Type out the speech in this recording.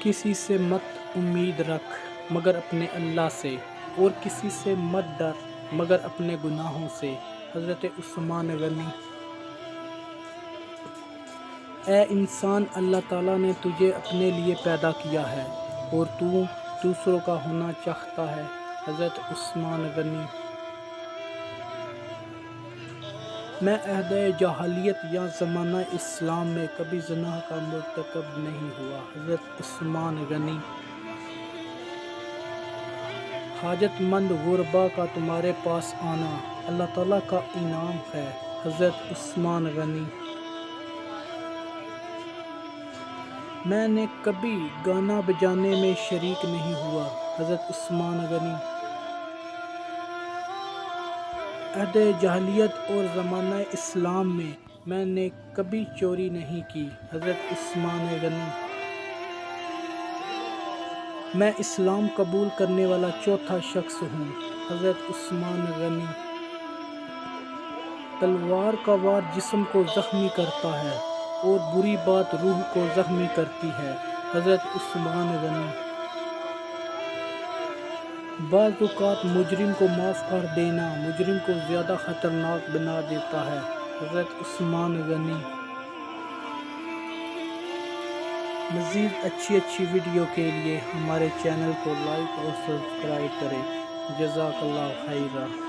کسی سے مت امید رکھ مگر اپنے اللہ سے، اور کسی سے مت ڈر مگر اپنے گناہوں سے۔ حضرت عثمان غنی۔ اے انسان، اللہ تعالیٰ نے تجھے اپنے لیے پیدا کیا ہے اور تو دوسروں کا ہونا چاہتا ہے۔ حضرت عثمان غنی۔ میں عہد جاہلیت یا زمانہ اسلام میں کبھی زنا کا مرتکب نہیں ہوا۔ حضرت عثمان غنی۔ حاجت مند غربا کا تمہارے پاس آنا اللہ تعالیٰ کا انعام ہے۔ حضرت عثمان غنی۔ میں نے کبھی گانا بجانے میں شریک نہیں ہوا۔ حضرت عثمان غنی۔ عہد جاہلیت اور زمانہ اسلام میں نے کبھی چوری نہیں کی۔ حضرت عثمان غنی۔ میں اسلام قبول کرنے والا چوتھا شخص ہوں۔ حضرت عثمان غنی۔ تلوار کا وار جسم کو زخمی کرتا ہے اور بری بات روح کو زخمی کرتی ہے۔ حضرت عثمان غنی۔ بعض اوقات مجرم کو معاف کر دینا مجرم کو زیادہ خطرناک بنا دیتا ہے۔ حضرت عثمان غنی۔ مزید اچھی ویڈیو کے لیے ہمارے چینل کو لائک اور سبسکرائب کریں۔ جزاک اللہ خیرہ۔